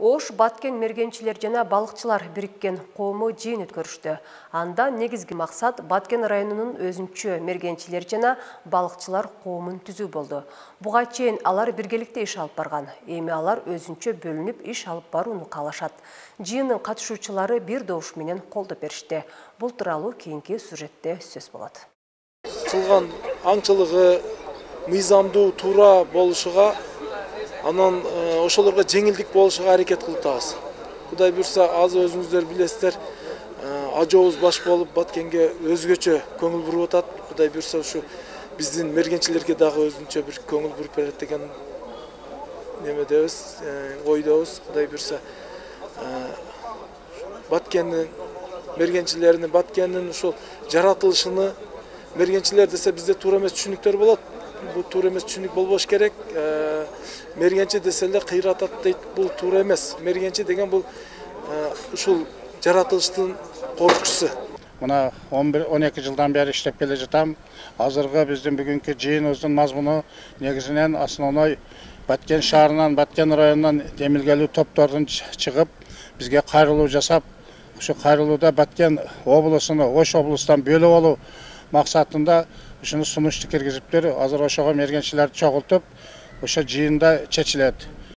Ош Баткен мергенчилер жана балыкчылар бириккен коому жыйын өткөрүштү. Анда негизги максат Баткен районунун өзүнчө мергенчилер жана балыкчылар коомун түзүү болду. Буга чейин алар биргеликте иш алып барган. Эми алар өзүнчө бөлүнүп иш алып барууну каалашат. Жыйындын катышуучулары бир добуш менен колдоп беришти. Бул тууралуу кийинки сюжетте сөз болот. Кылган аңчылыгы мыйзамдуу туура болушуга анан ошолорго жеңилдик болушуга аракет кылып атабыз. Кудай буйрса, азыр өзүңүздөр билесиздер, ажообуз баш болуп Баткенге өзгөчө көңүл буруп атат. Кудай буйрса, ушу биздин мергенчилерге дагы өзүнчө бир көңүл буруп берет деген немедебиз, ойдобуз. Кудай буйрса, Баткендин мергенчилерини, Баткендин ушул жаратылышыны мергенчилер десе бизде туура эмес түшүнүктөр болот. Бул туура эмес түшүнүк болбош керек. Мергенчи десе эле кыйратат дейт, бул туура эмес. Мергенчи деген бул ушул жаратылыштын корукчусу. Мына 11-12 жылдан бери иштеп келе жатам. Азыркы биздин бүгүнкү жыйыныбыздын мазмуну негизинен основной Баткен шаарынан, Баткен районунан демилгелүү топтордун чыгып, бизге кайрылуу жасап, ушу кайрылууда Баткен облусуну Ош облустан бөлүп алуу максатында ушуну сунушту киргизиптир. Азыр ошого мергенчилерди чогултуп, ошо жыйында чечилет.